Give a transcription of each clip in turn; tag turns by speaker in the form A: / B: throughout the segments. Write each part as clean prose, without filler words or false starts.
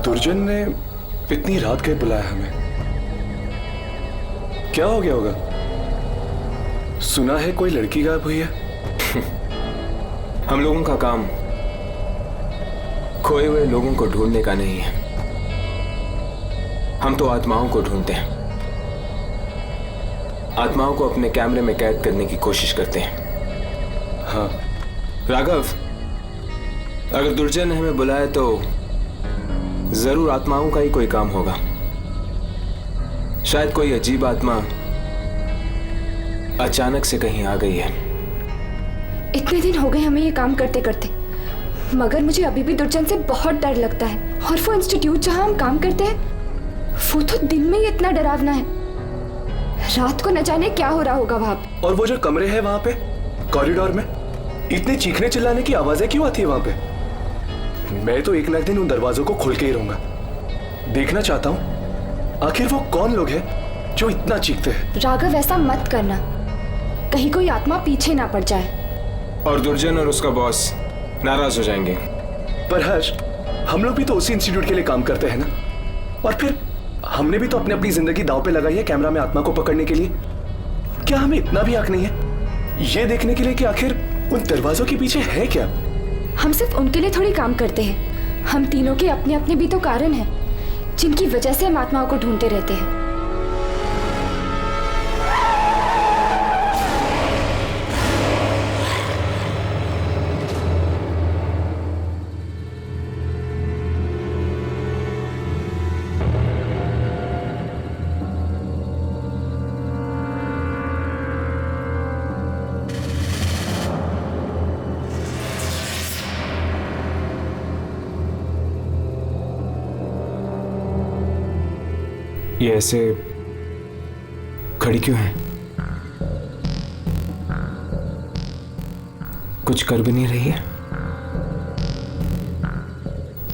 A: दुर्जन ने इतनी रात के बुलाया हमें, क्या हो गया होगा? सुना है कोई लड़की गायब हुई है।
B: हम लोगों का काम खोए हुए लोगों को ढूंढने का नहीं है, हम तो आत्माओं को ढूंढते हैं, आत्माओं को अपने कैमरे में कैद करने की कोशिश करते हैं।
A: हाँ
B: राघव, अगर दुर्जन ने हमें बुलाया तो जरूर आत्माओं का ही कोई काम होगा। शायद कोई अजीब आत्मा अचानक से कहीं आ गई है।
C: इतने दिन हो गए हमें ये काम करते करते, मगर मुझे अभी भी दुर्जन से बहुत डर लगता है। और वो इंस्टीट्यूट जहां हम काम करते हैं, वो तो दिन में ही इतना डरावना है, रात को न जाने क्या हो रहा होगा वहां पे।
A: और वो जो कमरे हैं वहां पे कॉरिडोर में, इतने चीखने चिल्लाने की आवाजें क्यों आती है वहां पे? मैं तो एक ना एक दिन उन दरवाजों को खोल के ही रहूंगा। देखना चाहता हूं आखिर वो कौन लोग हैं जो इतना चीखते हैं।
C: राघव, ऐसा मत करना, कहीं कोई आत्मा पीछे ना पड़ जाए।
B: और दुर्जन और उसका बॉस नाराज हो जाएंगे।
A: पर हर्ष, हम लोग भी तो उसी इंस्टीट्यूट के लिए काम करते हैं ना, और फिर हमने भी तो अपनी अपनी जिंदगी दांव पे लगाई है कैमरा में आत्मा को पकड़ने के लिए। क्या हमें इतना भी हक नहीं है ये देखने के लिए कि आखिर उन दरवाजों के पीछे है क्या?
C: हम सिर्फ उनके लिए थोड़ी काम करते हैं, हम तीनों के अपने अपने भी तो कारण हैं जिनकी वजह से हम आत्माओं को ढूंढते रहते हैं।
B: ये ऐसे खड़ी क्यों है? कुछ कर भी नहीं रही है।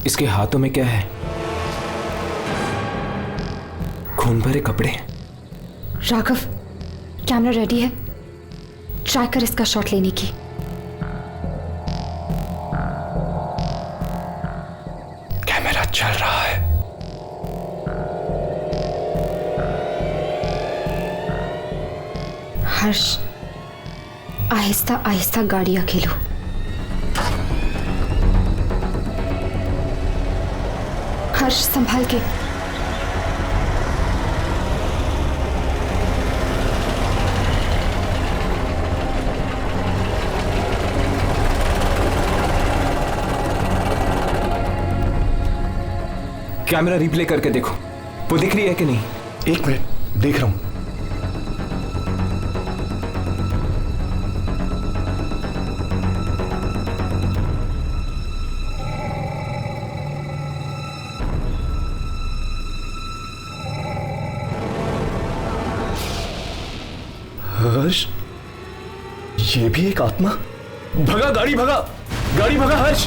B: इसके हाथों में क्या है? खून भरे कपड़े।
C: राघव, कैमरा रेडी है, ट्राई कर इसका शॉट लेने की।
A: कैमरा चल रहा है।
C: हर्ष, आहिस्ता आहिस्ता गाड़ियां खेलो। हर्ष, संभाल के।
B: कैमरा रिप्ले करके देखो, वो दिख रही है कि नहीं?
A: एक मिनट, देख रहा हूं। हर्ष, ये भी एक आत्मा। भगा गाड़ी, भगा गाड़ी, भगा हर्ष।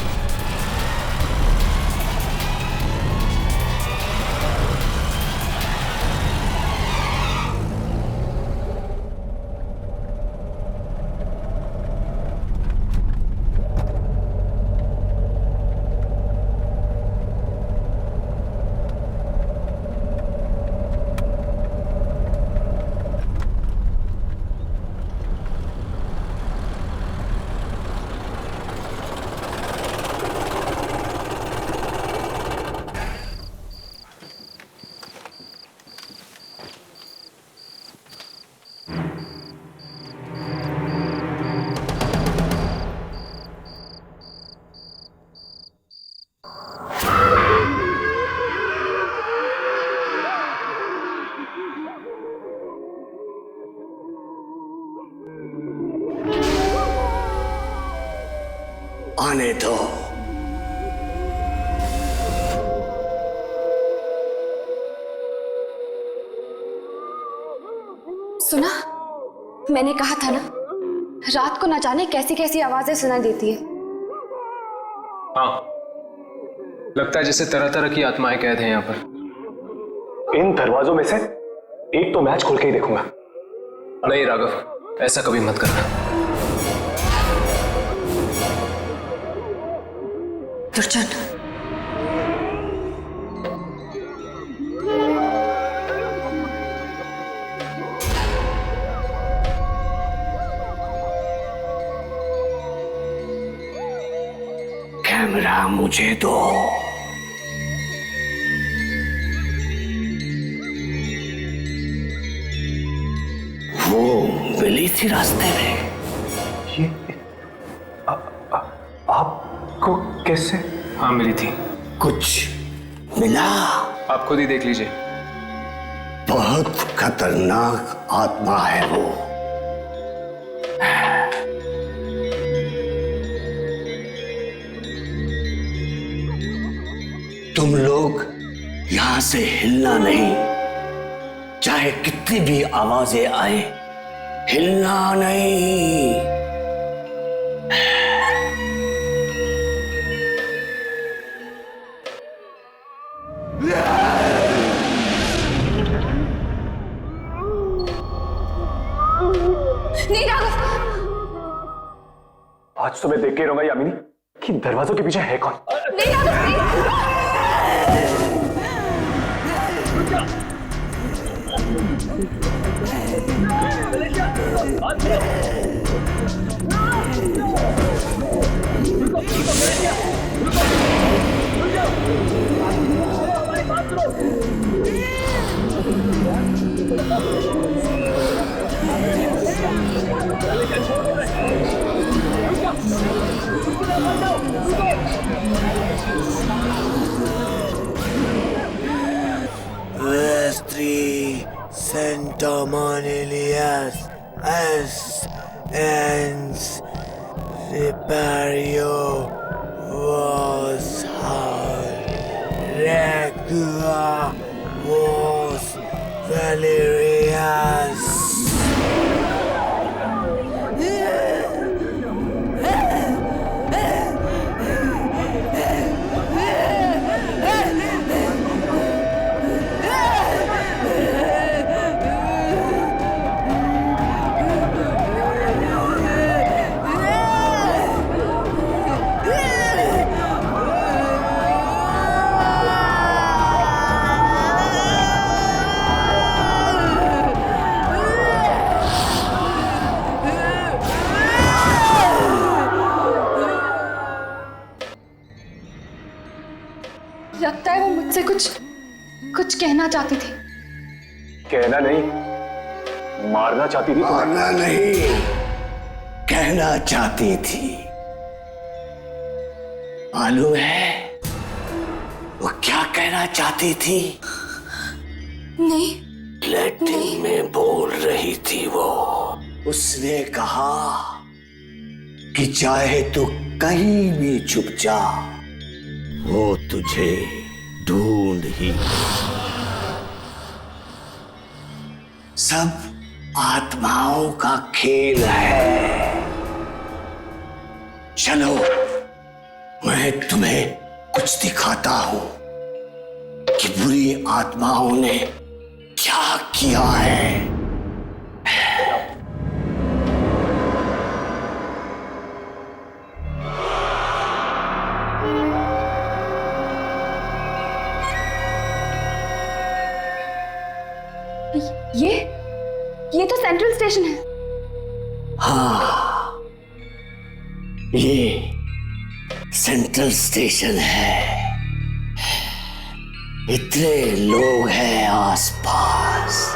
D: आने दो।
C: सुना, मैंने कहा था ना, रात को न जाने कैसी कैसी आवाजें सुनाई देती है।
B: हाँ, लगता है जैसे तरह तरह की आत्माएं कैद हैं यहाँ पर।
A: इन दरवाजों में से एक तो मैच खोल के ही देखूंगा।
B: नहीं राघव, ऐसा कभी मत करना।
C: दुर्जन,
D: कैमरा मुझे दो। वो मिली थी रास्ते में।
A: ये आपको कैसे?
B: हाँ मिली थी।
D: कुछ मिला?
B: आप खुद ही देख लीजिए।
D: बहुत खतरनाक आत्मा है वो। तुम लोग यहां से हिलना नहीं, चाहे कितनी भी आवाजें आए, हिलना नहीं।
C: नहीं राघव,
A: आज तो मैं देख के रहूंगा यामिनी कि दरवाजों के पीछे है कौन।
C: नहीं राघव, नहीं।
E: Vestri Centomonilias es ens Vipario was hard Regua was Valerias.
C: लगता है वो मुझसे कुछ कहना चाहती थी।
A: कहना नहीं, मारना चाहती थी।
D: मारना नहीं, कहना चाहती थी। मालूम है वो क्या कहना चाहती थी?
C: नहीं।
D: लैटिन में बोल रही थी वो। उसने कहा कि चाहे तू कहीं भी छुप जा, वो तुझे ढूंढ ही। सब आत्माओं का खेल है। चलो मैं तुम्हें कुछ दिखाता हूं कि बुरी आत्माओं ने क्या किया है।
C: ये तो सेंट्रल स्टेशन है।
D: हाँ, ये सेंट्रल स्टेशन है। इतने लोग हैं आसपास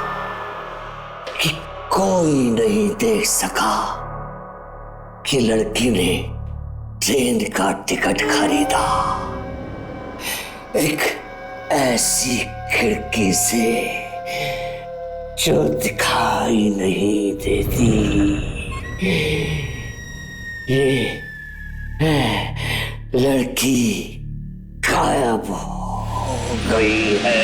D: कि कोई नहीं देख सका कि लड़की ने ट्रेन का टिकट खरीदा। एक ऐसी खिड़की से जो दिखाई नहीं देती। ये लड़की गायब हो गई है।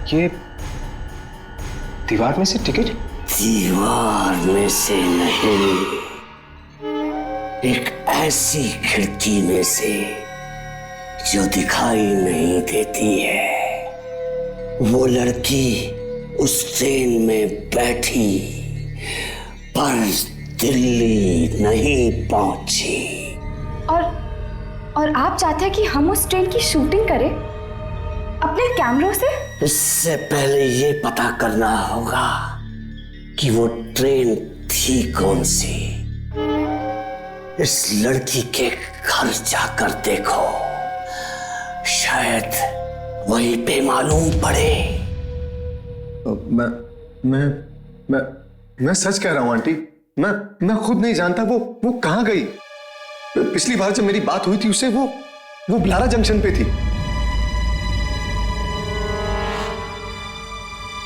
B: ये दीवार में से टिकट?
D: दीवार में से नहीं, एक ऐसी खिड़की में से जो दिखाई नहीं देती है। वो लड़की उस ट्रेन में बैठी पर दिल्ली नहीं पहुंची।
C: और आप चाहते हैं कि हम उस ट्रेन की शूटिंग करें अपने कैमरों से?
D: इससे पहले ये पता करना होगा कि वो ट्रेन थी कौन सी। इस लड़की के घर जाकर देखो, शायद वहीं पे मालूम पड़े।
F: मैं सच कह रहा हूं आंटी। मैं खुद नहीं जानता वो कहां गई। पिछली बार जब मेरी बात हुई थी उससे वो ब्लारा जंक्शन पे थी।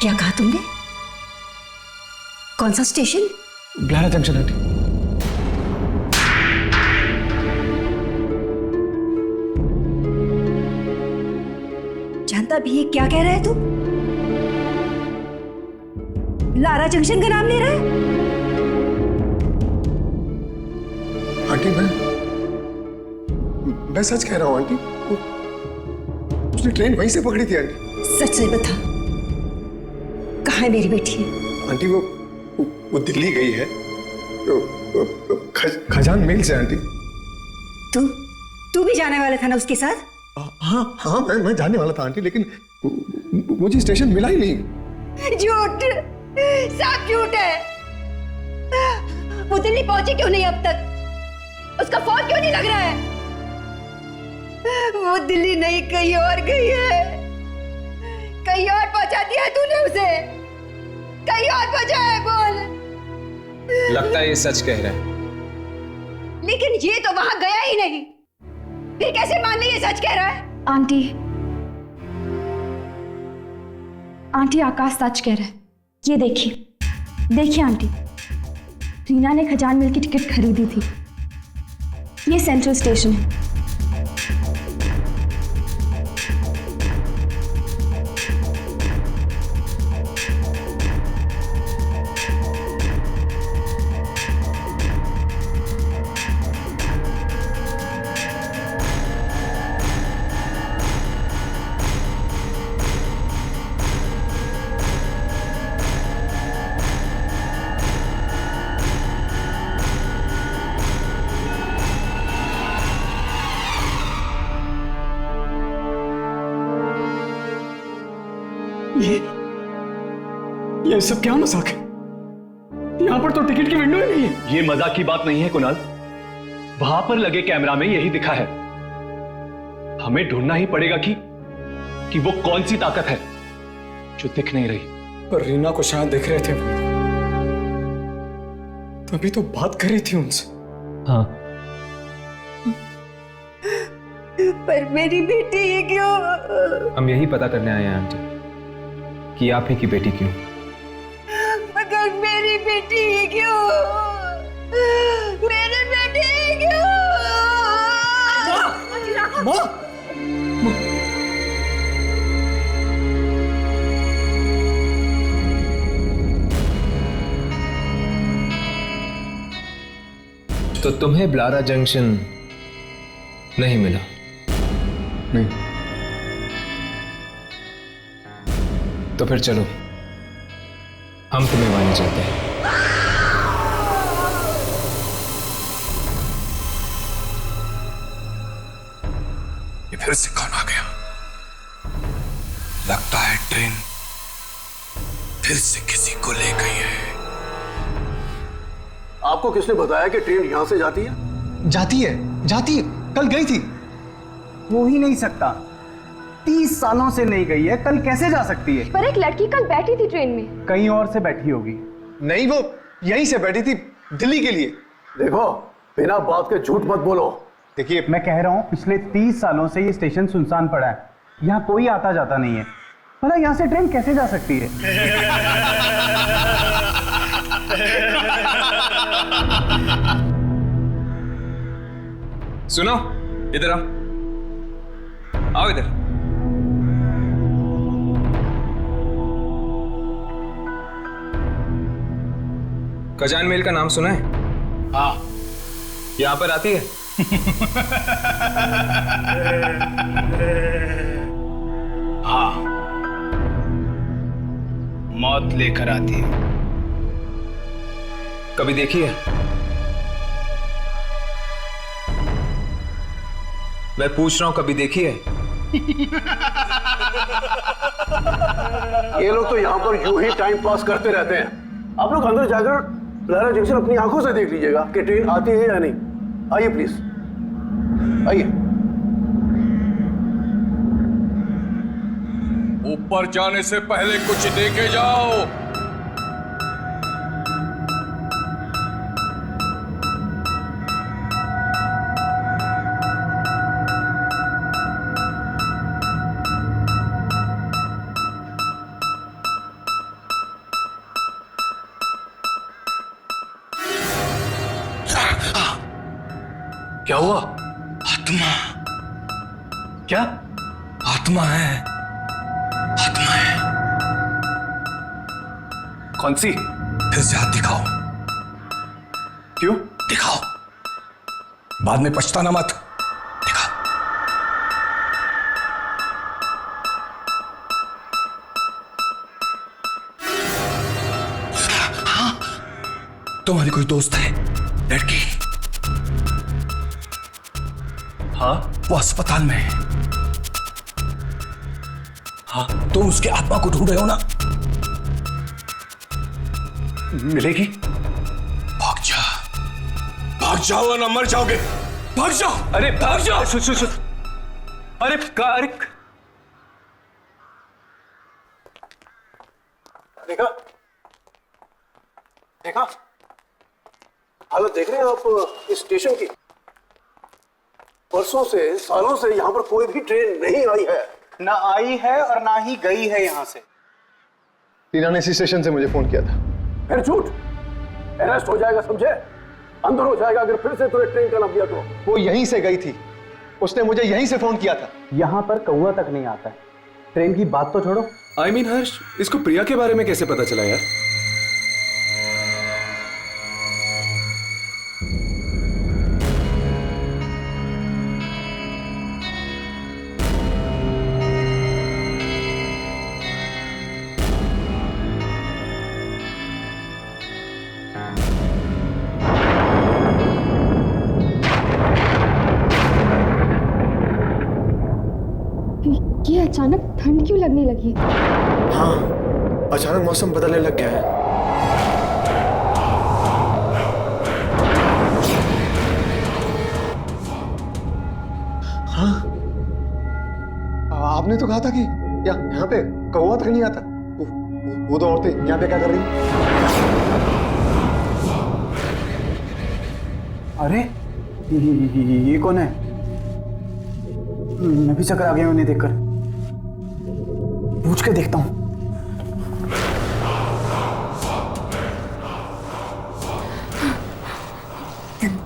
G: क्या कहा तुमने? कौन सा स्टेशन?
F: ब्लारा junction aunty.
G: जानता भी है क्या कह रहा है तू? लारा जंक्शन का नाम ले रहा है?
F: आंटी मैं सच कह रहा हूं आंटी। उसने ट्रेन वहीं से पकड़ी थी आंटी।
G: सच से बता, कहाँ है मेरी बेटी?
F: आंटी वो दिल्ली गई है खजान मेल से आंटी।
G: तू भी जाने वाला था ना उसके साथ?
F: हाँ मैं जाने वाला था आंटी, लेकिन मुझे स्टेशन मिला ही नहीं।
G: झूठ, सब झूठ है। वो दिल्ली पहुंची क्यों नहीं अब तक? उसका फोन क्यों नहीं लग रहा है? वो दिल्ली नहीं कहीं और गई है। कहीं और पहुंचा दिया है तूने उसे? कहीं और पहुंचा है? बोल।
B: लगता है ये सच कह रहा है।
G: लेकिन ये तो वहां गया ही नहीं, फिर कैसे मान ली ये सच कह रहा है?
C: आंटी आकाश सच कह रहा है। ये देखिए आंटी, रीना ने खजान मिल की टिकट खरीदी थी। ये सेंट्रल स्टेशन है।
A: ये सब क्या मजाक है? यहां पर तो टिकट की विंडो ही नहीं है। ये मजाक की बात नहीं है कुणाल, वहां पर लगे कैमरा में यही दिखा है। हमें ढूंढना ही पड़ेगा कि वो कौन सी ताकत है जो दिख नहीं रही।
F: पर रीना को शायद दिख रहे थे, तभी तो बात कर रही थी उनसे।
A: हाँ,
G: पर मेरी बेटी ये क्यों?
B: हम यही पता करने आए हैं आंटी कि आप ही की बेटी क्यों।
G: मगर मेरी बेटी ये क्यों? मेरी बेटी ये क्यों?
B: तो तुम्हें ब्लारा जंक्शन नहीं मिला?
F: नहीं।
B: तो फिर चलो, हम तुम्हें वहां चलते हैं।
F: ये फिर से कौन आ गया? लगता है ट्रेन फिर से किसी को ले गई है।
H: आपको किसने बताया कि ट्रेन यहां से जाती है?
F: जाती है, कल गई थी।
H: हो ही नहीं सकता, 30 सालों से नहीं गई है, कल कैसे जा सकती है?
C: पर एक लड़की कल बैठी थी ट्रेन में।
H: कहीं और से बैठी होगी।
F: नहीं, वो यहीं से बैठी थी दिल्ली के लिए।
H: देखो, बिना बात के झूठ मत बोलो।
F: देखिए,
H: मैं कह रहा हूँ पिछले 30 सालों से ये स्टेशन सुनसान पड़ा है, यहाँ कोई आता जाता नहीं है। भला यहाँ से ट्रेन कैसे जा सकती है?
B: सुनो, इधर आओ इधर। खजान मेल का नाम सुना है?
A: हाँ।
B: यहां पर आती है?
A: हाँ,
B: मौत लेकर आती है। कभी देखी है? मैं पूछ रहा हूं, कभी देखी है?
I: ये लोग तो यहाँ पर यूं ही टाइम पास करते रहते हैं। आप लोग अंदर जाकर लारा जंक्शन अपनी आंखों से देख लीजिएगा कि ट्रेन आती है या नहीं। आइए प्लीज, आइए।
J: ऊपर जाने से पहले कुछ देखे जाओ।
I: क्या हुआ?
J: आत्मा।
I: क्या?
J: आत्मा है, आत्मा है।
I: कौन सी?
J: फिर से हाथ दिखाओ।
I: क्यों?
J: दिखाओ, बाद में पछताना मत। दिखाओ। हाँ, तुम्हारी कोई दोस्त है लड़की?
I: हाँ,
J: वो अस्पताल में है। हाँ, तुम उसके आत्मा को ढूंढ रहे हो ना?
I: मिलेगी?
J: भाग जा, भाग जाओ वरना मर जाओगे। भाग जाओ।
I: अरे भाग जाओ। सुन। अरे देखा हालत देख रहे हैं आप इस स्टेशन की? परसों से, सालों से यहाँ पर कोई भी ट्रेन नहीं आई है।
H: ना आई है और ना ही गई है यहाँ से।
F: टीना ने इसी स्टेशन से मुझे फोन किया था।
I: फिर झूठ, अरेस्ट हो जाएगा समझे, अंदर हो जाएगा अगर फिर से तुम्हें ट्रेन का नाम दिया तो।
F: वो यहीं से गई थी, उसने मुझे यहीं से फोन किया था।
H: यहाँ पर कौवा तक नहीं आता है। ट्रेन की बात तो छोड़ो।
A: I mean, हर्ष, इसको प्रिया के बारे में कैसे पता चला यार?
C: ये अचानक ठंड क्यों लगने लगी?
F: हाँ, अचानक मौसम बदलने लग गया है। हाँ, आपने तो कहा था कि यहाँ पे कौवा तक नहीं आता। वो तो औरतें यहाँ पे क्या कर रही हैं?
H: अरे ये कौन है? मैं भी चक्कर आ गया उन्हें देखकर। पूछ के देखता हूं।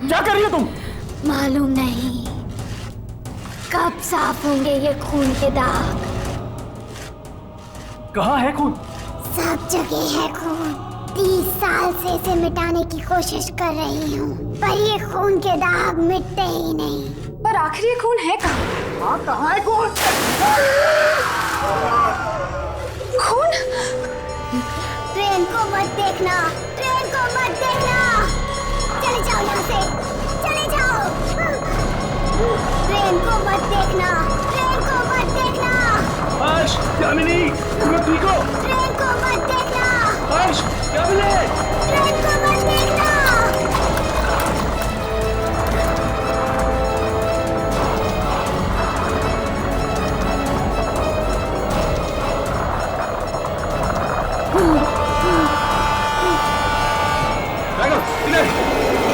H: क्या कर रही हो तुम?
K: मालूम नहीं कब साफ होंगे ये खून के दाग।
H: कहाँ है खून?
K: सब जगह है खून। 30 साल से इसे मिटाने की कोशिश कर रही हूँ, पर ये खून के दाग मिटते ही नहीं।
C: पर आखिर ये खून है कहाँ?
H: हाँ, कहाँ है खून?
C: खून?
K: ट्रेन को मत देखना, ट्रेन को मत देखना। चले जाओ यहाँ से, चले जाओ। ट्रेन को मत देखना, ट्रेन को मत देखना।
I: हर्ष, यामिनी, तुम ठीक हो?
K: ट्रेन को मत देखना।
I: हर्ष, यामिनी,
K: ट्रेन को मत देखना।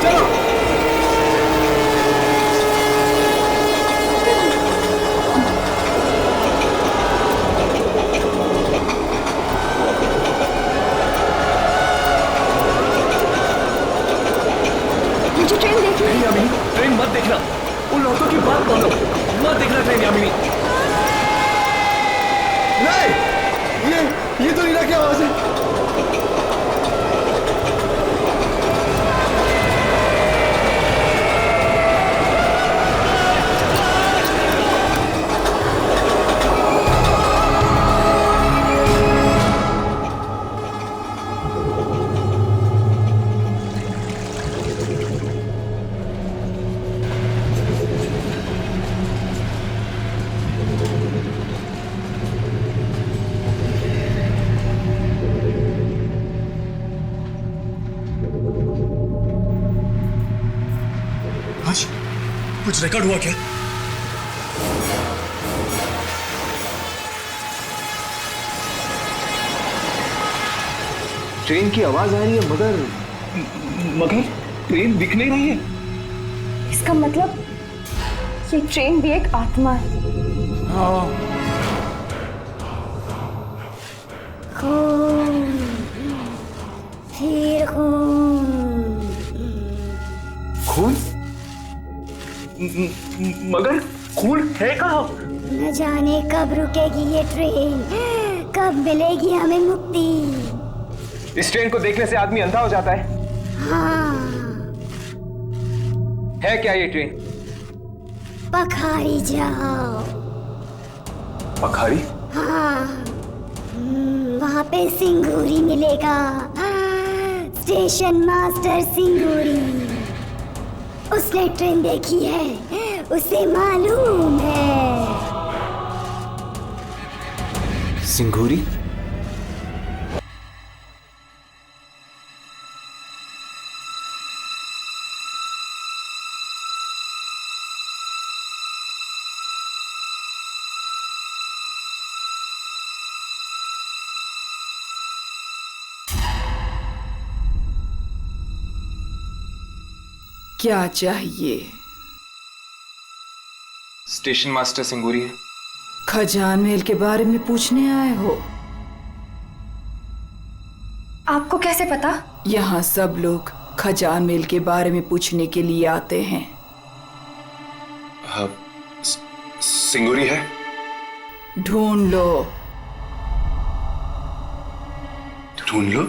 I: चलो।
J: कुछ रिकॉर्ड हुआ क्या?
B: ट्रेन की आवाज आ रही है मगर
A: ट्रेन दिख नहीं रही है।
C: इसका मतलब ये ट्रेन भी एक आत्मा है।
K: खून, फिर खून।
A: खून? मगर खून है कहाँ?
K: न जाने कब रुकेगी ये ट्रेन, कब मिलेगी हमें मुक्ति।
B: इस ट्रेन को देखने से आदमी अंधा हो जाता है।
K: हाँ,
B: है क्या ये ट्रेन?
K: पखारी जाओ।
A: पखारी?
K: हाँ, वहाँ पे सिंगूरी मिलेगा। स्टेशन मास्टर सिंगूरी, उसने ट्रेन देखी है, उसे मालूम है।
B: सिंगूरी?
L: क्या चाहिए?
B: स्टेशन मास्टर सिंगूरी है।
L: खजान महल के बारे में पूछने आए हो?
C: आपको कैसे पता?
L: यहाँ सब लोग खजान महल के बारे में पूछने के लिए आते हैं।
J: हाँ, सिंगूरी है?
L: ढूंढ लो।
J: ढूंढ लो?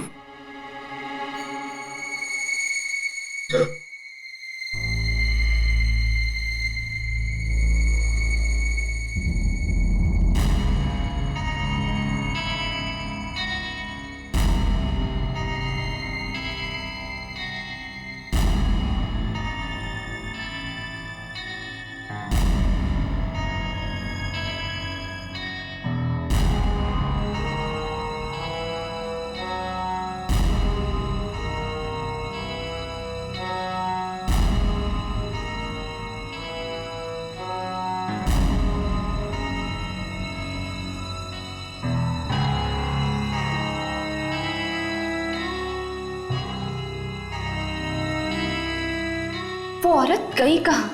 C: वो औरत गई कहाँ?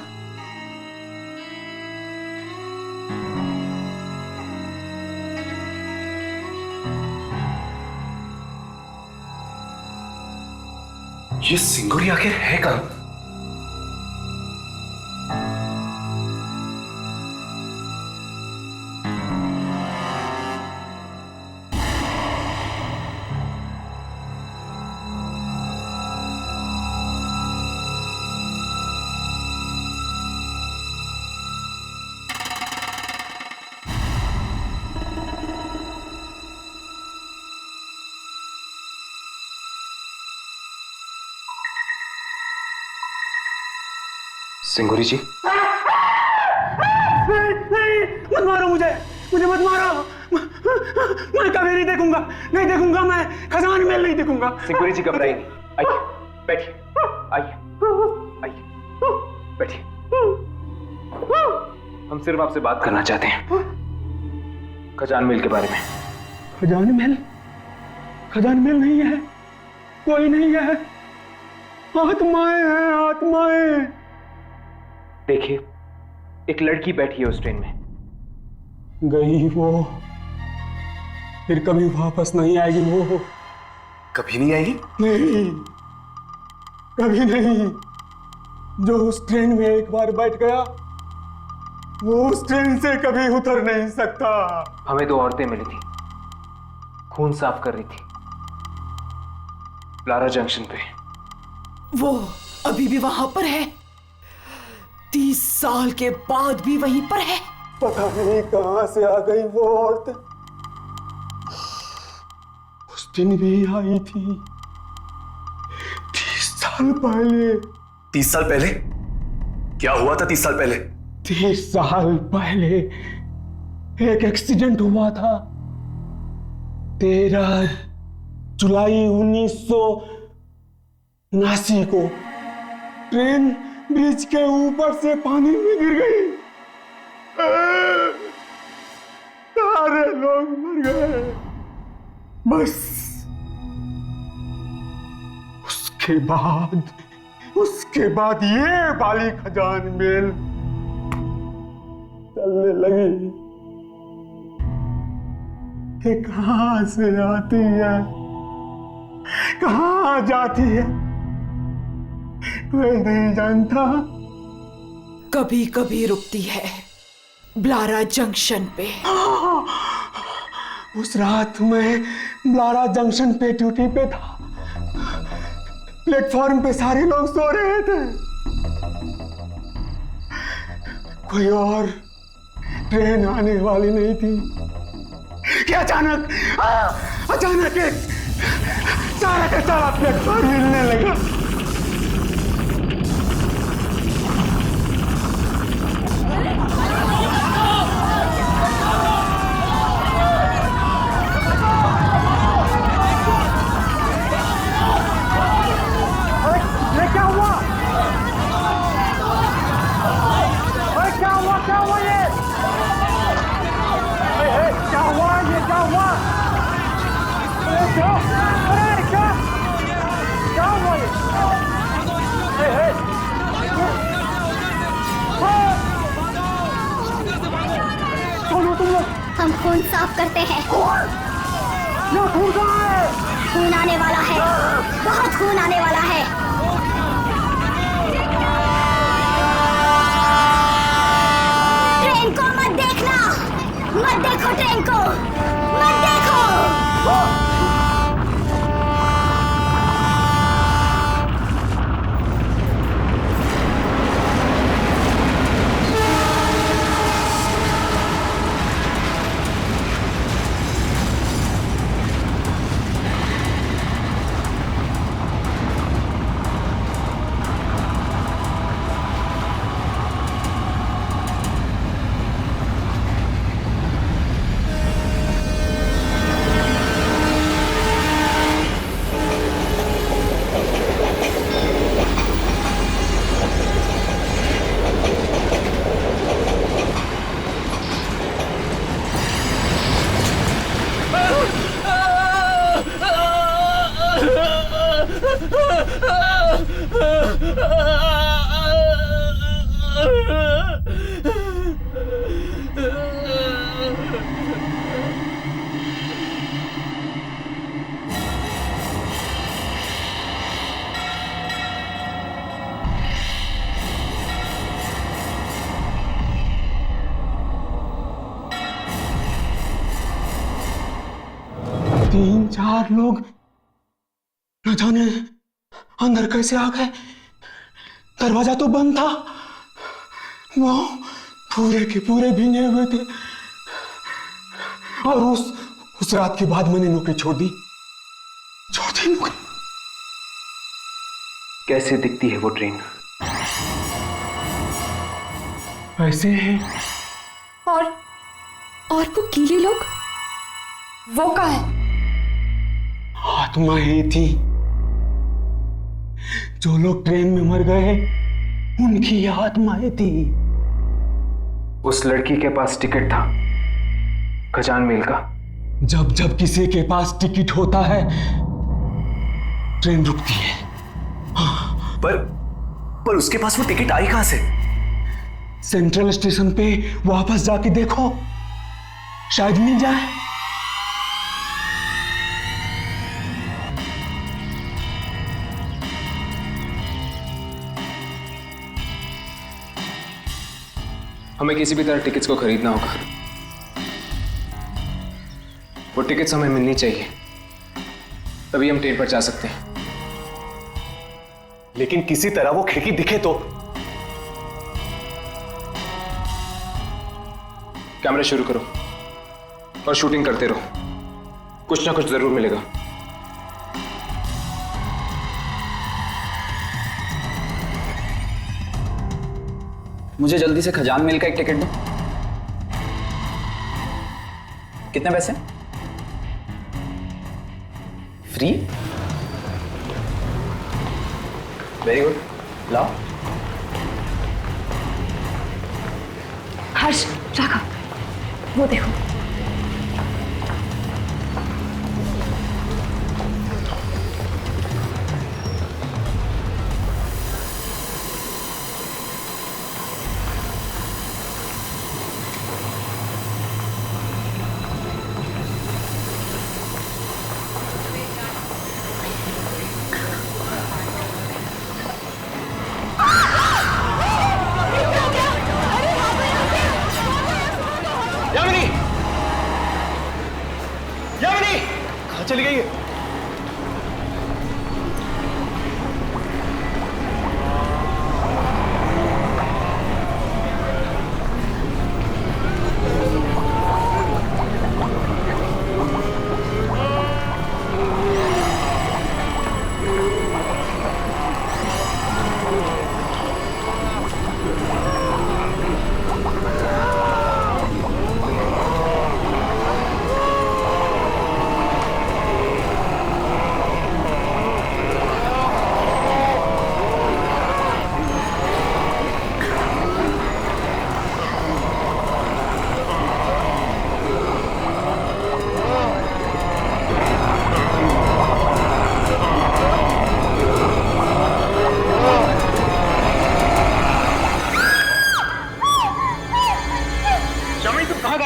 A: ये सिंगूरी आखिर है कहाँ?
B: सिंगूरी जी?
H: नहीं, मत मारो मुझे मत मारो। मैं कभी नहीं देखूंगा मैं खजान महल नहीं देखूंगा।
B: सिंगूरी जी घबराइए नहीं, आइए बैठिए, आइए बैठिए। हम सिर्फ आपसे बात करना चाहते हैं खजान महल के बारे में।
H: खजान महल नहीं है, कोई नहीं है, आत्माएं हैं, आत्माएं।
B: देखिए, एक लड़की बैठी है उस ट्रेन में।
H: गई वो, फिर कभी वापस नहीं आएगी वो।
A: कभी नहीं आएगी?
H: नहीं, कभी नहीं। जो उस ट्रेन में एक बार बैठ गया, वो उस ट्रेन से कभी उतर नहीं सकता।
B: हमें दो औरतें मिली थी, खून साफ कर रही थी लारा जंक्शन पे।
L: वो अभी भी वहां पर है? 30 साल के बाद भी वहीं पर है?
H: पता नहीं कहां से आ गई वो औरत। उस दिन भी आई थी 30 साल पहले।
A: 30 साल पहले? क्या हुआ था 30 साल पहले?
H: 30 साल पहले एक एक्सीडेंट हुआ था। 13 जुलाई 1979 को ट्रेन ब्रिज के ऊपर से पानी में गिर गई। सारे लोग मर गए। बस उसके बाद ये बाली खजान मेल चलने लगी कि कहां से आती है, कहां जाती है, कोई नहीं जानता।
L: कभी कभी रुकती है ब्लारा जंक्शन पे।
H: उस रात में ब्लारा जंक्शन पे ड्यूटी पे था। प्लेटफॉर्म पे सारे लोग सो रहे थे। कोई और ट्रेन आने वाली नहीं थी कि अचानक एक सारा का सारा प्लेटफॉर्म हिलने लगा।
K: हम खून साफ करते हैं। खून आने वाला है, बहुत खून आने वाला है। ट्रेन को मत देखना, मत देखो ट्रेन को, मत देखो। तीन चार लोग न जाने अंदर कैसे आ गए। दरवाजा तो बंद था, वो पूरे के पूरे भीगे हुए थे। और उस रात के बाद मैंने नौकरी छोड़ दी नौकरी।
A: कैसे दिखती है वो ट्रेन?
H: ऐसे है।
C: और वो गीले लोग, वो कहाँ है?
H: आत्माएं थी। जो लोग ट्रेन में मर गए उनकी आत्माएं थी।
A: उस लड़की के पास टिकट था खजान मेल का।
H: जब किसी के पास टिकट होता है ट्रेन रुकती है।
A: पर उसके पास वो टिकट आई कहां से?
H: सेंट्रल स्टेशन पे वापस जाके देखो, शायद मिल जाए।
B: हमें किसी भी तरह टिकट्स को खरीदना होगा। वो टिकट्स हमें मिलनी चाहिए, तभी हम ट्रेन पर जा सकते हैं।
A: लेकिन किसी तरह वो खिड़की दिखे तो।
B: कैमरा शुरू करो और शूटिंग करते रहो, कुछ ना कुछ जरूर मिलेगा।
M: मुझे जल्दी से खजान मेल का एक टिकट दो। कितने पैसे? फ्री? वेरी गुड, लाओ।
C: हर्ष, राघव, वो देखो।
A: चली गई है।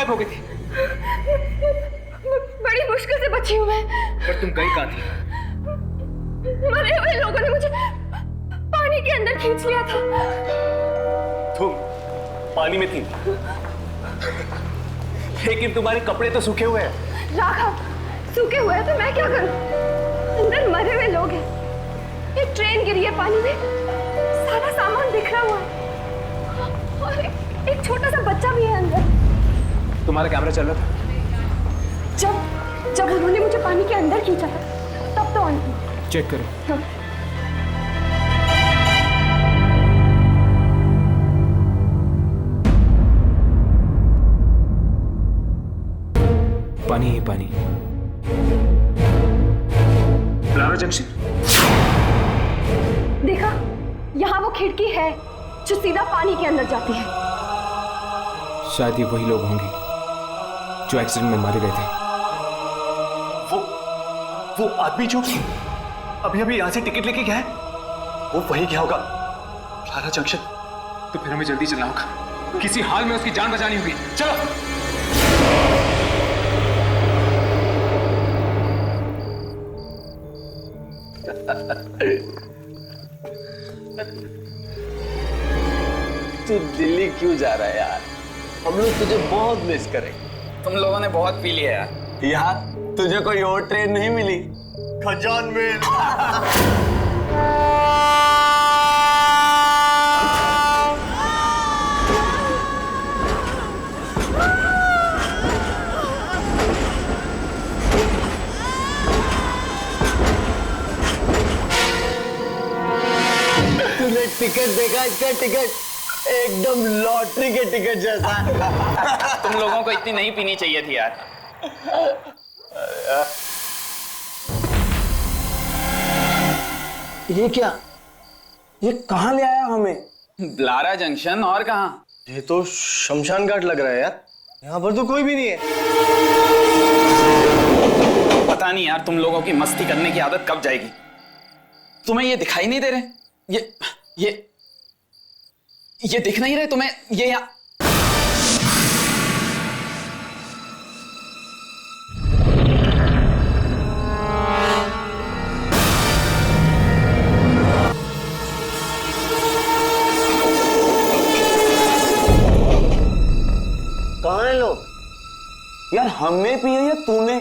B: हो गई थी?
C: बड़ी मुश्किल से बची हूँ मैं।
B: पर तुम गई कहाँ थी?
C: मरे हुए लोगों ने मुझे पानी के अंदर खींच लिया था।
A: तुम पानी में थी, लेकिन तुम्हारे कपड़े तो सूखे हुए हैं।
C: राघव, सूखे हुए हैं तो मैं क्या करूं? अंदर मरे हुए लोग हैं। एक ट्रेन गिरी है पानी में, सारा सामान बिखरा हुआ है और एक छोटा सा बच्चा भी है अंदर।
B: तुम्हारा कैमरा चल रहा था?
C: जब उन्होंने मुझे पानी के अंदर खींचा था तब तो ऑन थी।
B: चेक करो।
C: हाँ।
B: पानी ही पानी। प्लारा जंक्शन।
C: देखा, यहाँ वो खिड़की है जो सीधा पानी के अंदर जाती है।
B: शायद ये वही लोग होंगे जो एक्सीडेंट में मारे गए थे।
A: वो आदमी जो अभी यहाँ से टिकट लेके गया है, वो वही गया होगा प्लारा जंक्शन।
B: तो फिर हमें जल्दी चलना होगा, किसी हाल में उसकी जान बचानी होगी। चलो।
D: तू दिल्ली क्यों जा रहा है यार? हम लोग तुझे बहुत मिस करेंगे।
M: तुम लोगों ने बहुत पी लिया यार।
D: यार तुझे कोई और ट्रेन नहीं मिली? खजान में। तूने टिकट देखा? इसका टिकट एकदम लॉटरी के टिकट जैसा।
M: तुम लोगों को इतनी नहीं पीनी चाहिए थी यार।
D: ये क्या? ये कहाँ ले आया हमें?
M: ब्लारा जंक्शन, और कहाँ?
D: ये तो शमशान घाट लग रहा है यार। यहाँ पर तो कोई भी नहीं है।
M: पता नहीं यार, तुम लोगों की मस्ती करने की आदत कब जाएगी? तुम्हें ये दिखाई नहीं दे रहे? ये दिख नहीं रहे तुम्हें? ये यहाँ
D: कहाँ हैं लोग? यार हमने पिए या तूने?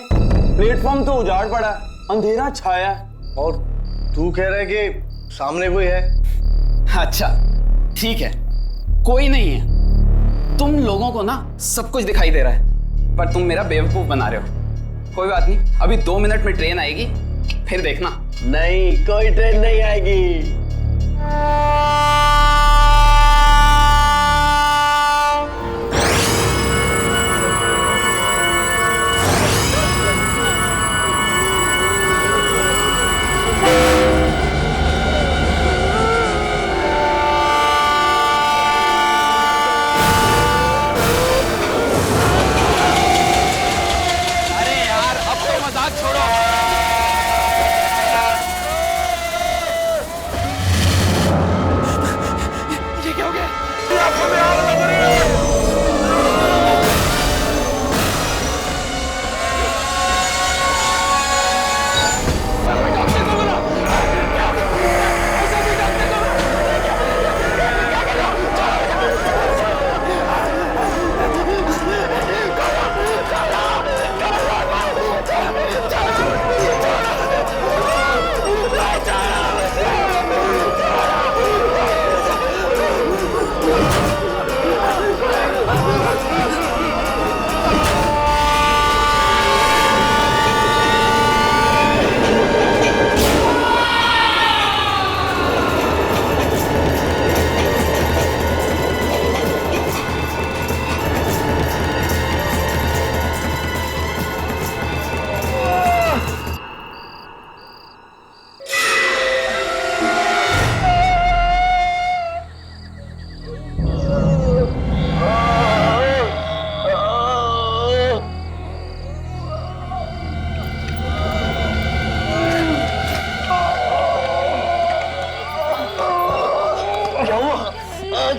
D: प्लेटफॉर्म तो उजाड़ पड़ा, अंधेरा छाया, और तू कह रहा है कि सामने कोई है।
M: अच्छा ठीक है, कोई नहीं है। तुम लोगों को ना सब कुछ दिखाई दे रहा है, पर तुम मेरा बेवकूफ बना रहे हो। कोई बात नहीं, अभी 2 मिनट में ट्रेन आएगी, फिर देखना।
D: नहीं, कोई ट्रेन नहीं आएगी।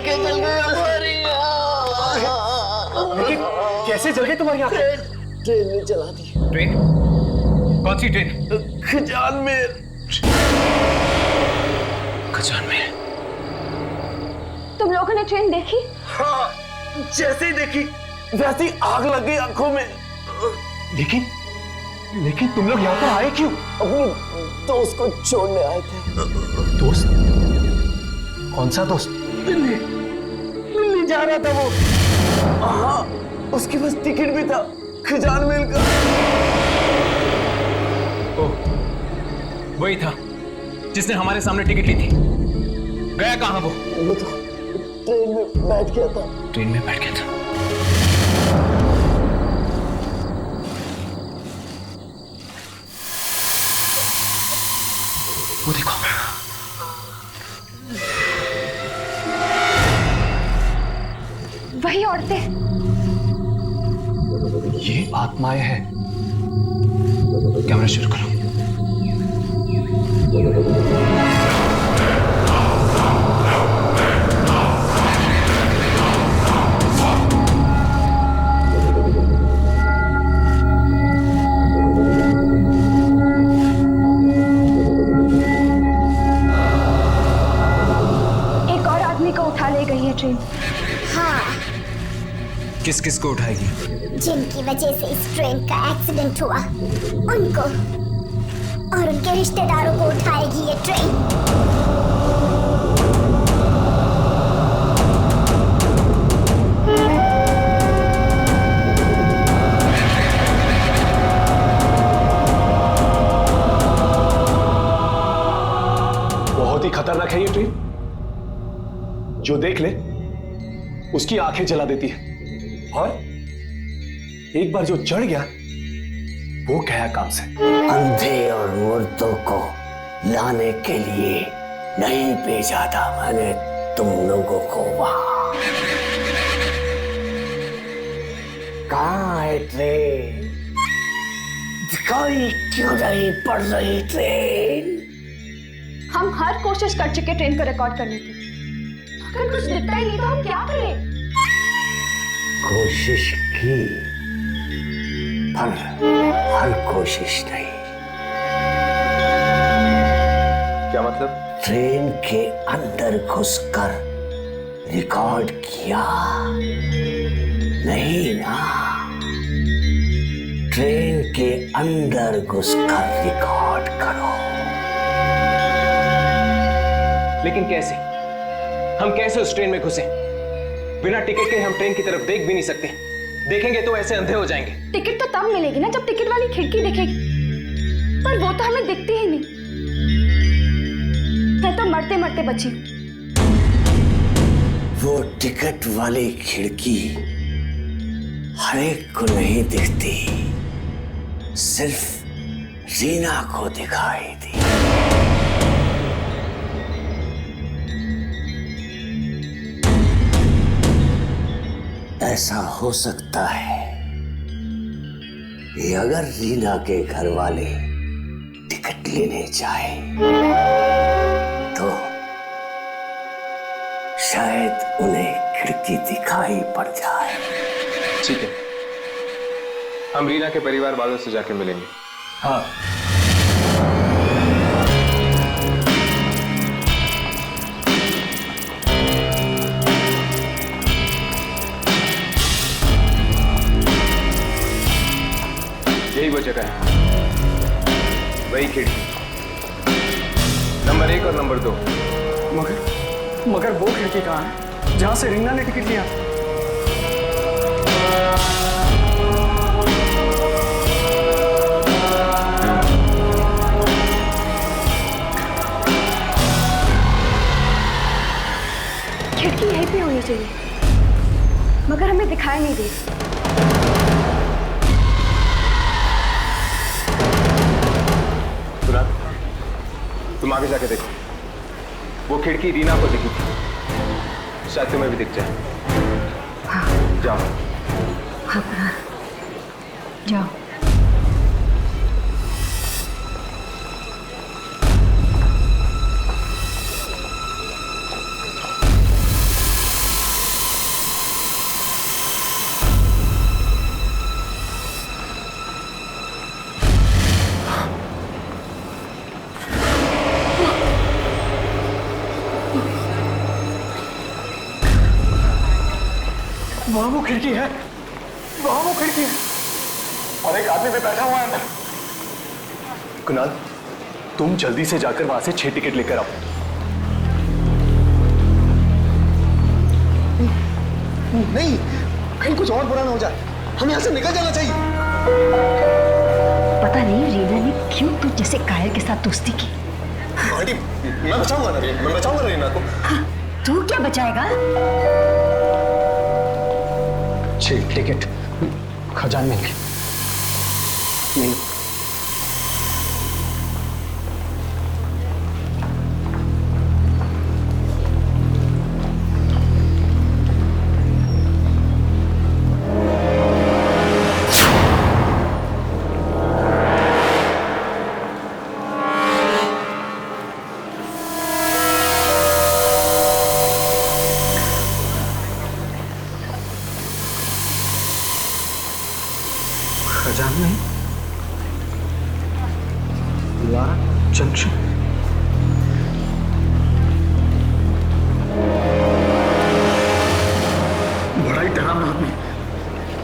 D: आंखें जल गई हमारी।
A: कैसे जल गई तुम्हारी आंखें?
D: ट्रेन ने जला दी।
A: ट्रेन? कौन सी ट्रेन?
D: खजान में।
A: खजान में?
C: तुम लोगों ने ट्रेन देखी?
D: हाँ, जैसे ही देखी वैसे ही आग लग गई आंखों में।
A: लेकिन तुम लोग यहाँ पर आए क्यों?
D: अपने दोस्त को छोड़ने आए थे।
A: दोस्त? कौन सा दोस्त?
D: दिल्ली जा रहा था वो। हाँ, उसके पास टिकट भी था खजान मिल का।
B: ओह, वही था जिसने हमारे सामने टिकट ली थी। गया कहाँ वो?
D: वो तो ट्रेन में बैठ गया था।
B: ट्रेन में बैठ गया था। वो देखो,
C: वही औरतें।
A: ये आत्माएं हैं।
B: कैमरा शुरू करो।
C: एक और आदमी को उठा ले गई है ट्रेन।
N: हाँ,
B: किस किस को उठाएगी?
N: जिनकी वजह से इस ट्रेन का एक्सीडेंट हुआ उनको और उनके रिश्तेदारों को उठाएगी ये ट्रेन।
A: बहुत ही खतरनाक है ये ट्रेन। जो देख ले उसकी आंखें जला देती है, और एक बार जो चढ़ गया वो गया काम से।
D: अंधे और मुर्दों को लाने के लिए नहीं भेजा था मैंने तुम लोगों को वहां। कहाँ है ट्रेन? दिखाई क्यों नहीं पड़ रही ट्रेन?
C: हम हर कोशिश कर चुके ट्रेन को रिकॉर्ड करने की, अगर कुछ दिखता ही नहीं तो हम क्या करें?
D: कोशिश की पर हर कोशिश नहीं।
B: क्या मतलब?
D: ट्रेन के अंदर घुसकर रिकॉर्ड किया नहीं ना? ट्रेन के अंदर घुसकर रिकॉर्ड करो।
B: लेकिन कैसे? हम कैसे उस ट्रेन में घुसे? बिना टिकट के हम ट्रेन की तरफ देख भी नहीं सकते। देखेंगे तो ऐसे अंधे हो जाएंगे।
C: टिकट तो तब मिलेगी ना जब टिकट वाली खिड़की दिखेगी, पर वो तो हमें दिखती ही नहीं। मैं तो मरते मरते बची।
D: वो टिकट वाली खिड़की हर एक को नहीं दिखती, सिर्फ रीना को दिखाई दी। ऐसा हो सकता है कि अगर रीना के घर वाले टिकट लेने जाए तो शायद उन्हें खिड़की दिखाई पड़ जाए।
B: ठीक है, हम रीना के परिवार वालों से जाके मिलेंगे।
A: हाँ,
B: यही वो जगह है, वही खिड़की, नंबर 1 और नंबर 2।
H: मगर वो खिड़की कहाँ है जहां से रीना ने टिकट लिया?
C: खिड़की यहीं पे होनी चाहिए, मगर हमें दिखाई नहीं दी।
B: तुम आगे जाके देखो, वो खिड़की रीना को दिखी थी, शायद तुम्हें भी दिख जाए। हाँ। जाओ।
C: हाँ, जाओ।
A: वहां वो खिड़की है, वहां वो खिड़की है और एक आदमी भी बैठा हुआ है अंदर। कुणाल, तुम जल्दी से जाकर वहां से 6 टिकट लेकर आओ।
F: नहीं, कहीं कुछ और बुरा ना हो जाए, हमें यहाँ से निकल जाना चाहिए।
G: पता नहीं रीना ने क्यों तू जैसे कायर के साथ दोस्ती की।
F: आंटी, मैं बचाऊंगा ना रीना को।
G: हाँ, तू क्या बचाएगा?
A: 6 टिकट खजान में नहीं।
K: खजान में लारा जंक्शन।
A: बड़ा ही डरावना आदमी,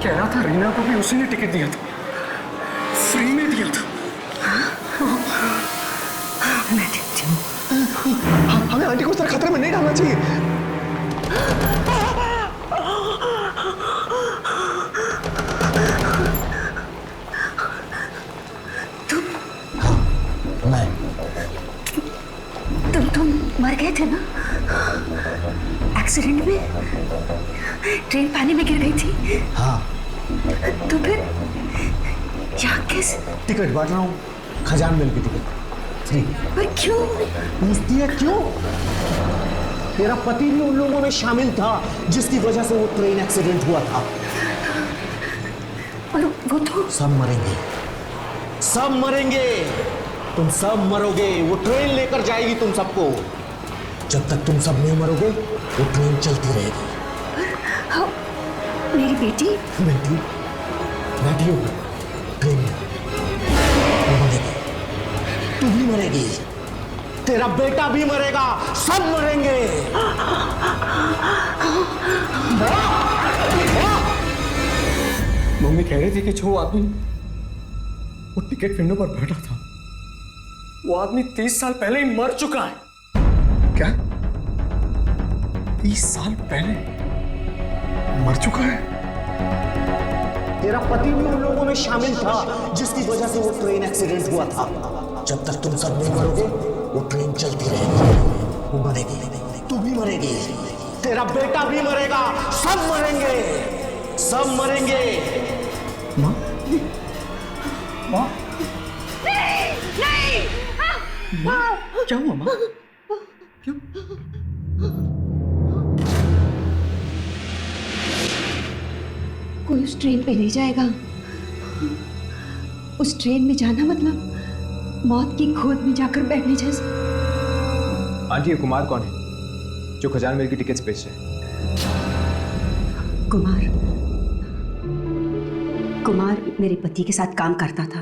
A: कह रहा था रीना को भी उसी ने टिकट दिया था, फ्री में दिया था।
G: मैं देखती हूँ।
F: हमें आंटी को इस तरह खतरे में नहीं डालना चाहिए।
G: तुम मर गए थे ना एक्सीडेंट में? ट्रेन पानी में गिर गई थी।
D: हाँ।
G: तो फिर यहाँ कैसे?
D: टिकट बांट रहा हूँ, खजान मिल की टिकट फ्री।
G: पर क्यों?
D: पूछती है क्यों? तेरा पति भी उन लोगों में शामिल था जिसकी वजह से वो ट्रेन एक्सीडेंट हुआ था।
G: और वो तो
D: सब मरेंगे, सब मरेंगे, तुम सब मरोगे। वो ट्रेन लेकर जाएगी तुम सबको। जब तक तुम सब नहीं मरोगे वो ट्रेन चलती रहेगी।
G: हाँ, मेरी बेटी
D: बेटी बैठी हो ट्रेन में, वो मरेगी, तू भी मरेगी, तेरा बेटा भी मरेगा, सब मरेंगे।
A: मम्मी कह रही थी कि जो आदमी वो टिकट विंडो पर बैठा था, वो आदमी 30 साल पहले ही मर चुका है। क्या? 30 साल पहले मर चुका है?
D: तेरा पति भी उन लोगों में शामिल था जिसकी वजह से वो ट्रेन एक्सीडेंट हुआ था। जब तक तुम सब नहीं मरोगे वो ट्रेन चलती रहेगी, वो मरेगी, तू भी मरेगी, तेरा बेटा भी मरेगा, सब मरेंगे, सब मरेंगे।
A: माँ? माँ?
G: नहीं!
A: माँ? क्या हुआ माँ? क्यों?
C: कोई उस ट्रेन पे नहीं जाएगा। उस ट्रेन में जाना मतलब मौत की खोज में जाकर बैठने जैसा।
B: आंटी, ये कुमार कौन है जो खजान मेल की टिकट्स बेच रहे हैं?
G: कुमार मेरे पति के साथ काम करता था,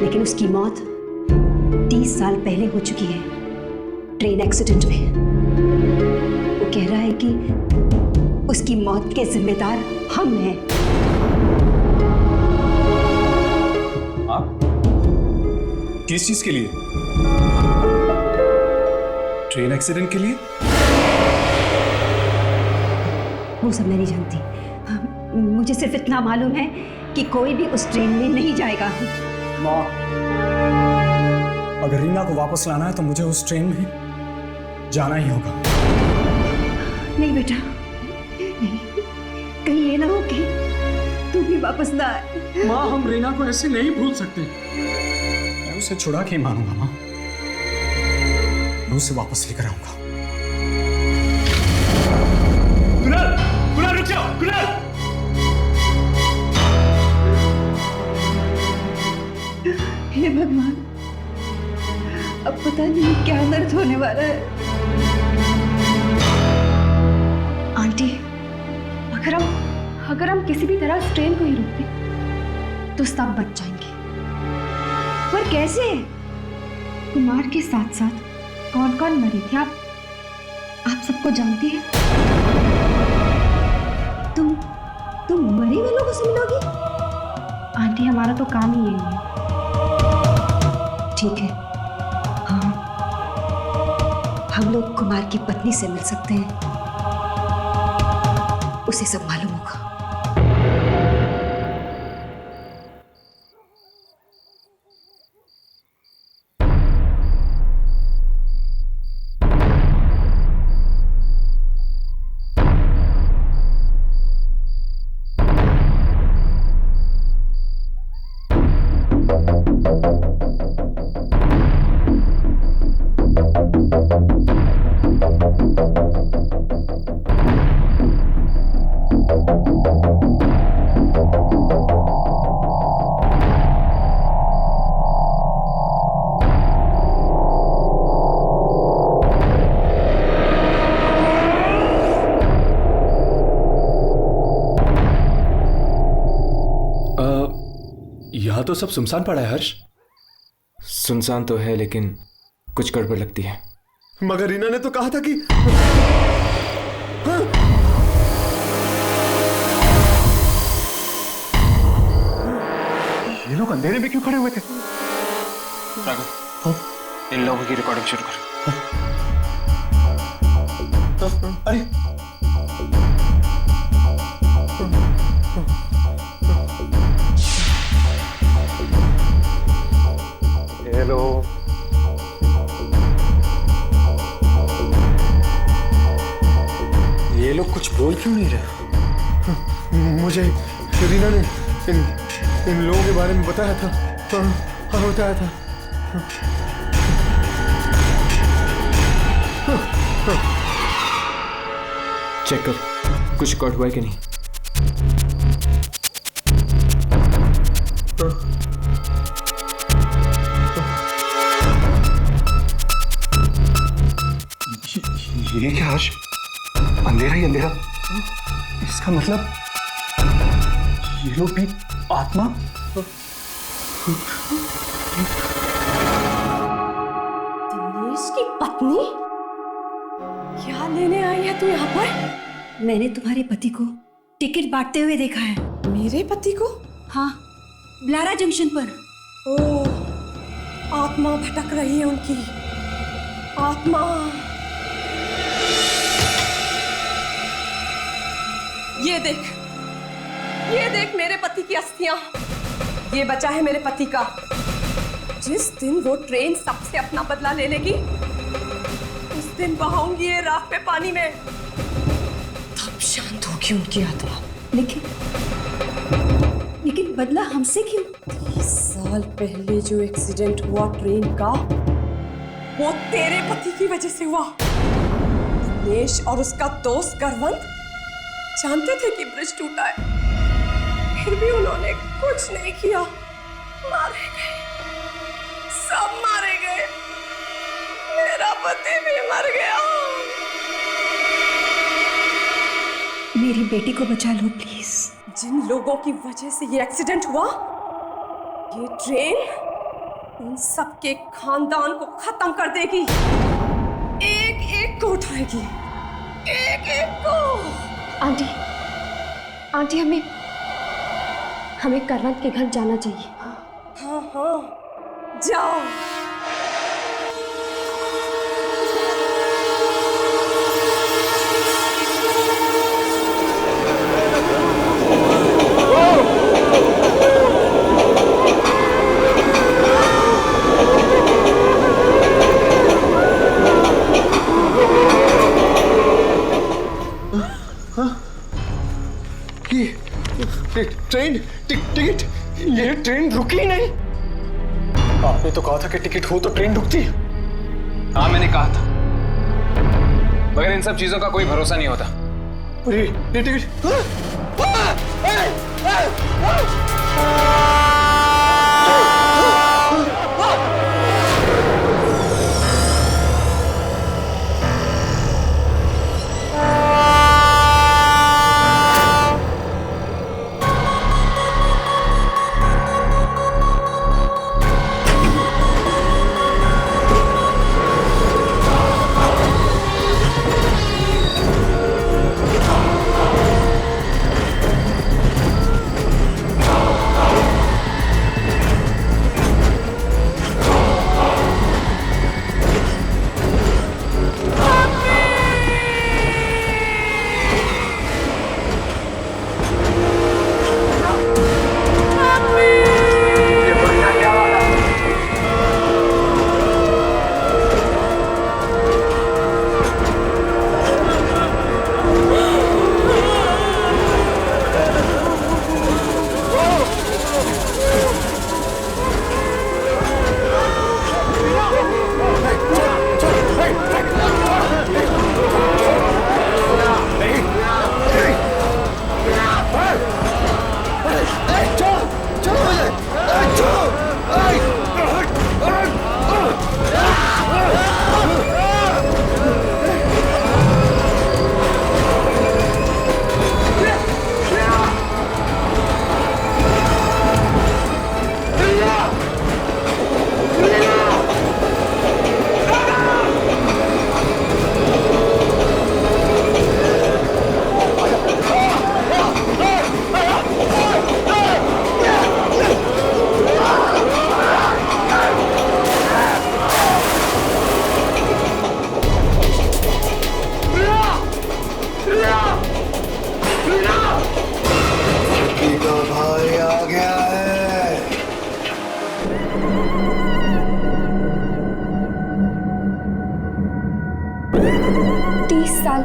G: लेकिन उसकी मौत 30 साल पहले हो चुकी है ट्रेन एक्सीडेंट में। वो कह रहा है कि उसकी मौत के जिम्मेदार हम हैं।
J: आप? किस चीज के लिए? ट्रेन एक्सीडेंट के लिए?
G: वो सब मैं नहीं जानती। मुझे सिर्फ इतना मालूम है कि कोई भी उस ट्रेन में नहीं जाएगा।
A: माँ, अगर रीना को वापस लाना है तो मुझे उस ट्रेन में जाना ही होगा।
G: नहीं बेटा, नहीं, कहीं ये ना हो कि तू भी वापस ना आए।
A: माँ, हम रीना को ऐसे नहीं भूल सकते। मैं उसे छुड़ा के ही मानूंगा माँ, मैं उसे वापस लेकर आऊंगा। कुणाल, कुणाल रुक जाओ, कुणाल!
G: हे भगवान, अब पता नहीं क्या दर्द होने वाला है। आंटी,
C: अगर हम किसी भी तरह उस ट्रेन को ही रोक दें तो सब बच जाएंगे। पर कैसे? कुमार के साथ साथ कौन कौन मरे थे आप सबको जानती हैं?
G: तुम मरे हुए लोगों से मिलोगी?
C: आंटी हमारा तो काम ही यही है।
G: ठीक है, हाँ, हम लोग कुमार की पत्नी से मिल सकते हैं, उसे सब मालूम होगा।
A: यहाँ तो सब सुनसान पड़ा है हर्ष।
B: सुनसान तो है लेकिन कुछ गड़बड़ लगती है।
F: मगर रीना ने तो कहा था कि हाँ? ये लोग अंधेरे में क्यों खड़े हुए थे?
B: राघव, इन लोगों की रिकॉर्डिंग शुरू कर।
F: अरे हेलो,
B: ये लोग कुछ बोल क्यों नहीं रहे?
F: मुझे रीना ने इन लोगों के बारे में बताया था। हाँ, बताया था।
B: चेक कर, कुछ रिकॉर्ड हुआ है कि नहीं।
F: ये क्या हर्ष? अंधेरा ही अंधेरा। इसका मतलब ये लोग भी आत्मा?
G: दिनेश की पत्नी? क्या लेने आई है तू यहाँ पर? मैंने तुम्हारे पति को टिकट बांटते हुए देखा है।
L: मेरे पति को?
G: हाँ, ब्लारा जंक्शन पर।
L: ओह, आत्मा भटक रही है उनकी। आत्मा। ये देख मेरे पति की अस्थियां। ये बचा है मेरे पति का। जिस दिन वो ट्रेन सबसे अपना बदला ले लेगी, उस दिन बहाऊंगी ये राख पे पानी में।
G: तब शांत होगी उनकी आत्मा। लेकिन बदला हमसे क्यों?
L: 30 साल पहले जो एक्सीडेंट हुआ ट्रेन का, वो तेरे पति की वजह से हुआ। दिनेश और उसका दोस्त करवंत जानते थे कि ब्रिज टूटा है, फिर भी उन्होंने कुछ नहीं किया। मारे गए, सब मारे गए। मेरा पति भी मर गया।
G: मेरी बेटी को बचा लो प्लीज।
L: जिन लोगों की वजह से ये एक्सीडेंट हुआ, ये ट्रेन उन सबके खानदान को खत्म कर देगी। एक एक को उठाएगी, एक एक को।
C: आंटी हमें करवंत के घर जाना चाहिए।
L: हाँ, जाओ।
F: ट्रेन टिकट, ये ट्रेन रुकी ही नहीं। आपने तो कहा था कि टिकट हो तो ट्रेन रुकती है।
B: हाँ, मैंने कहा था, मगर इन सब चीजों का कोई भरोसा नहीं होता।
F: ये टिकट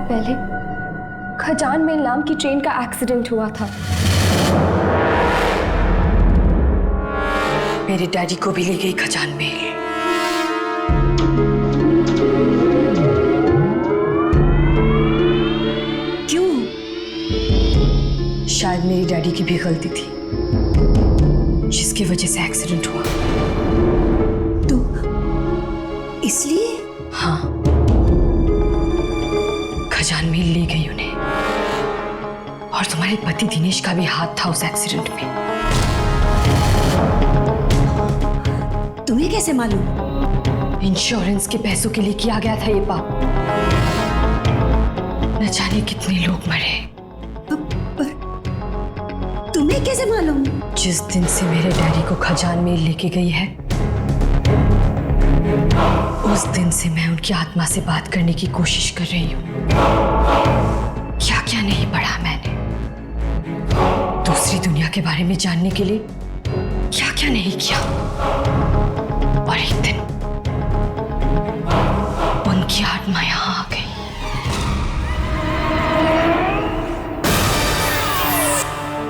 C: पहले खजान मेल नाम की ट्रेन का एक्सीडेंट हुआ था।
L: मेरे डैडी को भी ले गई खजान मेल। क्यों? शायद मेरी डैडी की भी गलती थी जिसकी वजह से एक्सीडेंट हुआ।
G: तो इसलिए?
L: हाँ, खजान मेल ले गई उन्हें। और तुम्हारे पति दिनेश का भी हाथ था उस एक्सीडेंट में।
G: तुम्हें कैसे मालूम?
L: इंश्योरेंस के पैसों के लिए किया गया था ये पाप। न जाने कितने लोग मरे।
G: पर तुम्हें कैसे मालूम?
L: जिस दिन से मेरे डैडी को खजान मेल लेके गई है, उस दिन से मैं उनकी आत्मा से बात करने की कोशिश कर रही हूँ। क्या क्या नहीं पढ़ा मैंने दूसरी दुनिया के बारे में जानने के लिए, क्या क्या नहीं किया। और एक दिन उनकी आत्मा यहाँ आ गई।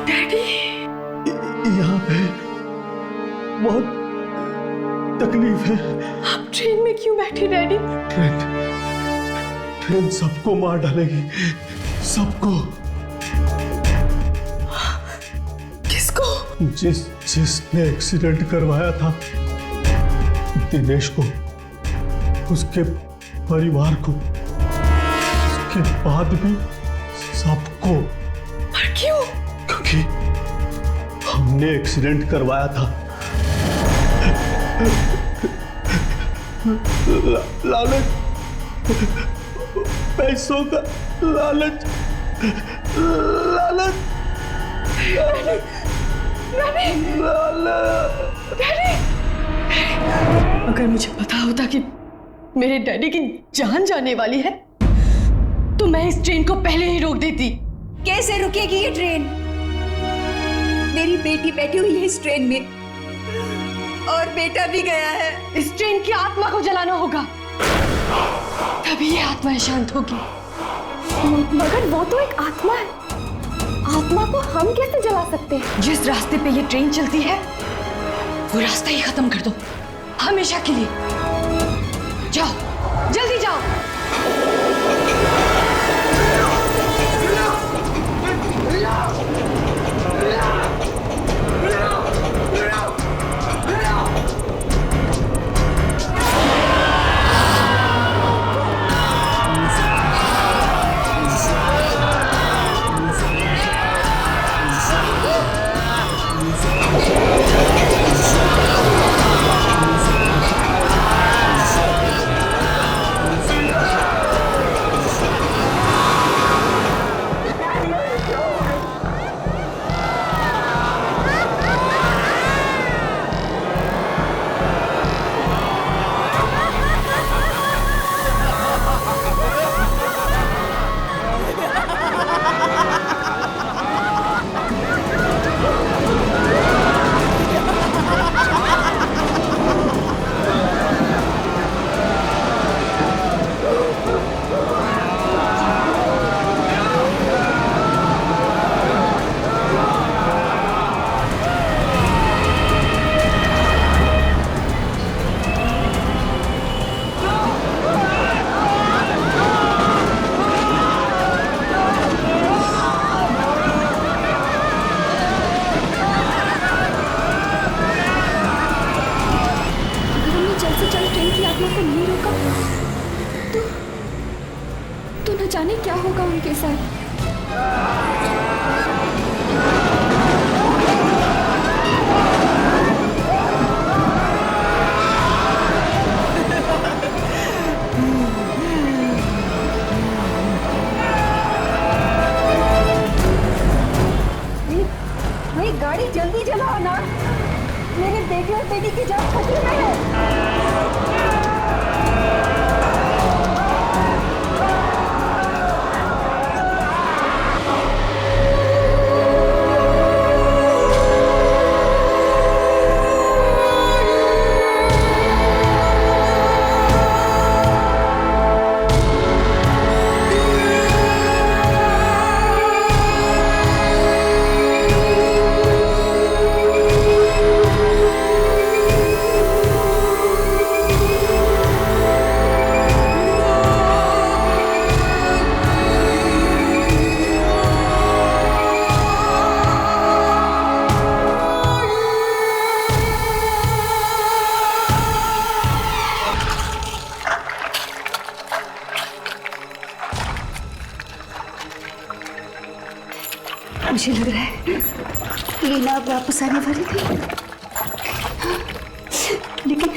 L: डैडी,
H: यहाँ पे बहुत तकलीफ है।
L: आप ट्रेन में क्यों बैठे डैडी?
H: ट्रेन सबको मार डालेगी, सबको।
L: किसको?
H: जिसने एक्सीडेंट करवाया था दिनेश को, उसके परिवार को, उसके बाद भी सबको।
L: पर क्यों?
H: क्योंकि हमने एक्सीडेंट करवाया था। लालच, पैसों का लालच, लालच,
L: अगर मुझे पता होता कि मेरे डैडी की जान जाने वाली है तो मैं इस ट्रेन को पहले ही रोक देती।
G: कैसे रुकेगी ये ट्रेन? मेरी बेटी बैठी हुई है इस ट्रेन में और बेटा भी गया है।
L: इस ट्रेन की आत्मा को जलाना होगा, तभी ये आत्मा शांत होगी।
C: मगर वो तो एक आत्मा है, आत्मा को हम कैसे जला सकते हैं?
L: जिस रास्ते पे ये ट्रेन चलती है वो रास्ता ही खत्म कर दो, हमेशा के लिए। जाओ, जल्दी जाओ।
C: तो न जाने क्या होगा उनके साथ।
G: गाड़ी जल्दी चलाओ ना, मेरे बेटे और बेटी की जान खतरे में है। मुझे लग रहा है लीना अब वापस आने वाली थी, लेकिन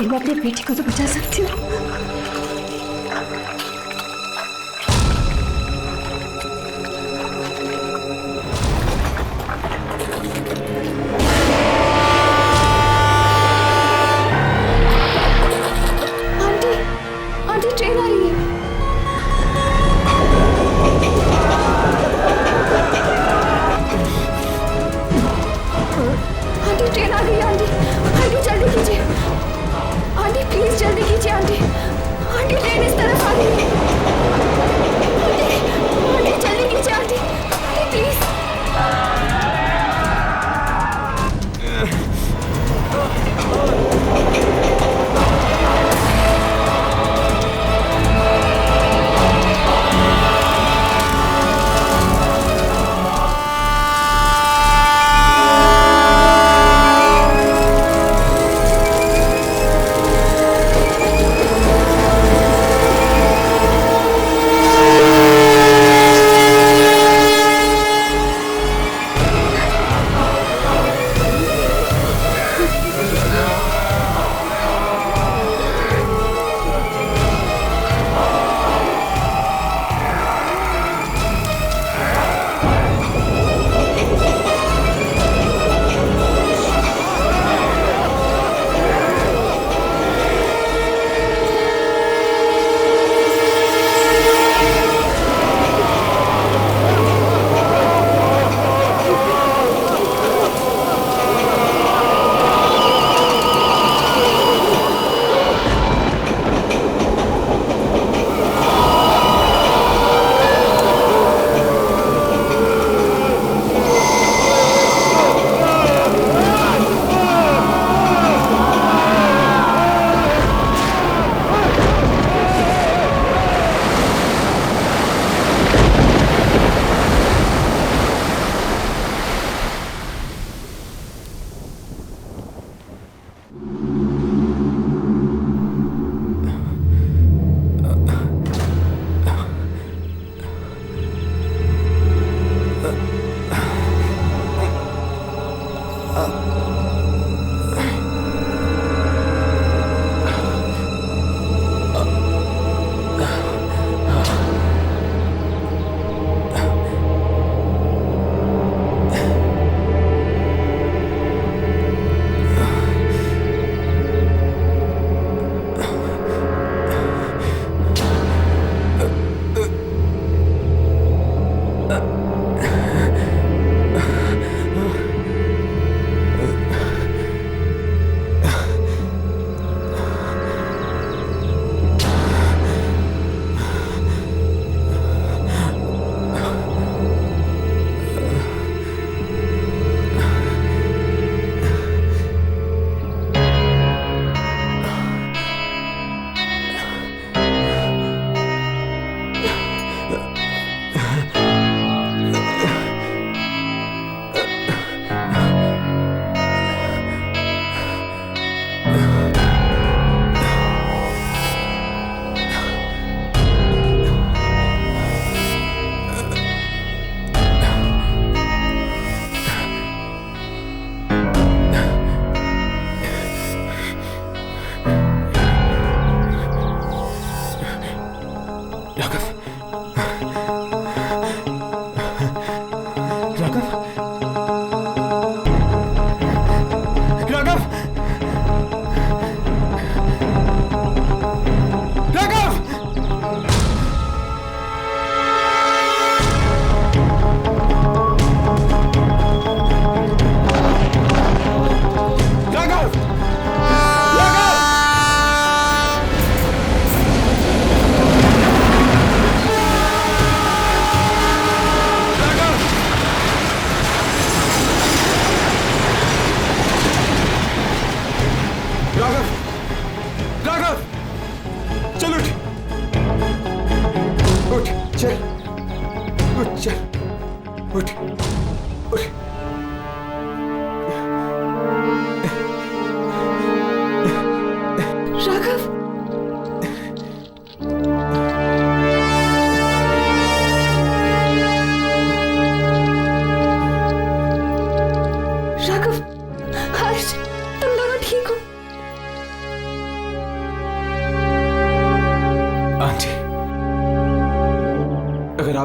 G: मैं अपनी बेटी को तो बचा सकती हूँ।
C: आंटी ट्रेन आ रही है। आंटी ट्रेन आ गई है। आंटी जल्दी कीजिए। आंटी प्लीज जल्दी कीजिए आंटी।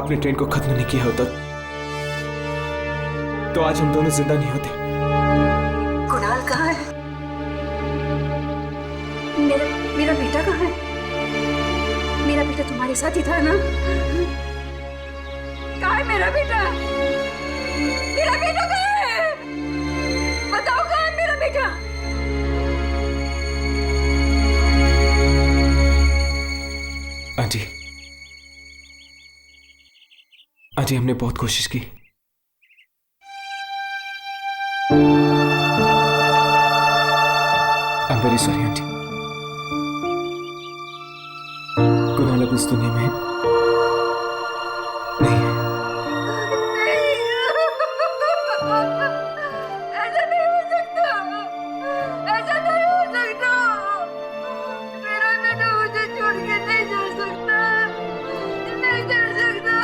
B: आपने ट्रेन को खत्म नहीं किया होता तो आज हम दोनों जिंदा नहीं होते।
G: कुणाल कहाँ है? मेरा बेटा कहाँ है? मेरा बेटा तुम्हारे साथ ही था ना? कहाँ है मेरा बेटा? मेरा बेटा कहाँ है? बताओ कहाँ है मेरा बेटा?
B: आंटी, आंटी हमने बहुत कोशिश की। I am very sorry aunty. Kunal अब इस दुनिया में नहीं है।
G: ऐसा नहीं हो सकता, ऐसा नहीं हो सकता। मेरा बेटा मुझे छोड़ के नहीं जा सकता, नहीं जा सकता।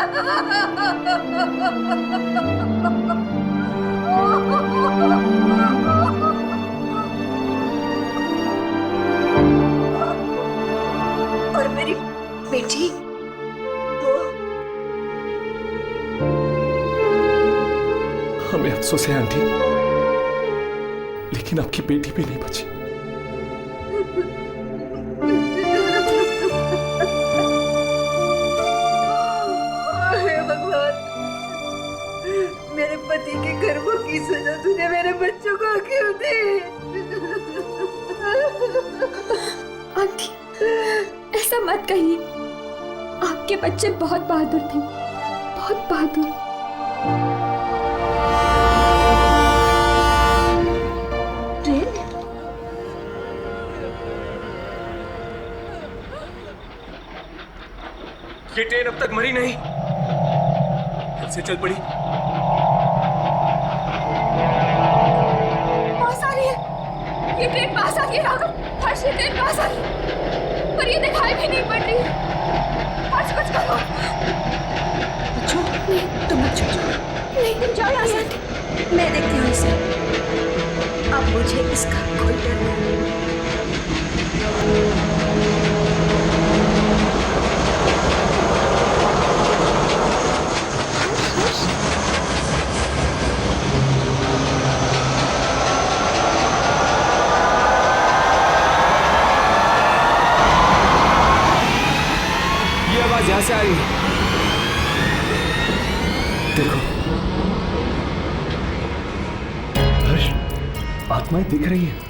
G: और मेरी बेटी
A: हमें अफसोस है आंटी, लेकिन आपकी बेटी भी नहीं बची।
G: हे भगवान, मेरे पति के कर्मों की सजा तूने मेरे बच्चों को क्यों दी?
C: आंटी, ऐसा मत कहिए। आपके बच्चे बहुत बहादुर थे, बहुत बहादुर।
B: ये ट्रेन अब तक मरी नहीं, फिर से चल पड़ी।
C: पास आ रही है, ये ट्रेन पास आ रही है राघव। हर्ष, ये ट्रेन पास आ रही है, पर ये दिखाई भी नहीं पड़ रही है। हर्ष, कुछ करो।
G: बच्चों, नहीं, तुम मत जाओ।
C: नहीं, तुम जाओ यहाँ से।
G: मैं देखती हूँ इसे। अब मुझे इसका कोई डर नहीं।
B: ये आवाज यहां से आ रही है।
A: देखो हर्ष, आत्माएं दिख रही है।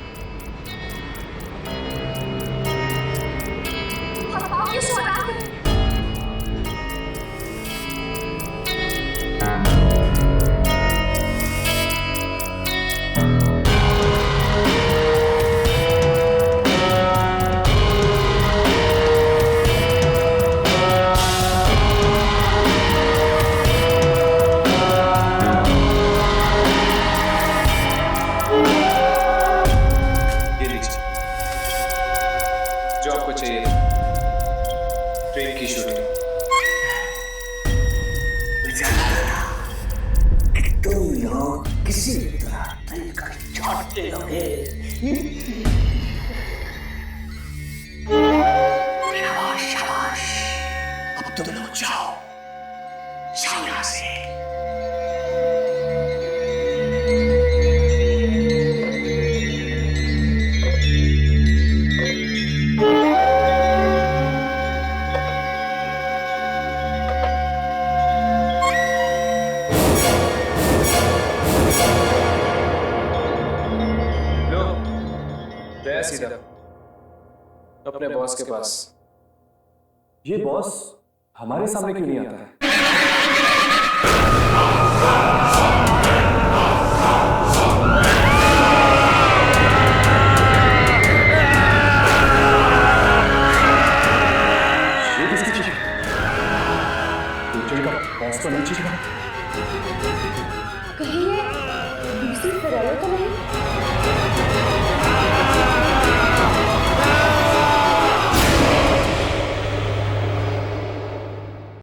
B: जो आपको चाहिए ट्रेन की शूटिंग।
D: तुम लोग किसी तरह ट्रेन का शॉट ले लोगे। शाबाश शाबाश, अब तुम लोग जाओ यहाँ से।
B: सीधा अपने बॉस के पास।
A: ये बॉस हमारे सामने क्यों नहीं आता है? ये किसकी चीज है? ट्रेन का बॉस तो नहीं चीज है।
C: कहीं ये दूसरी फरार तो नहीं?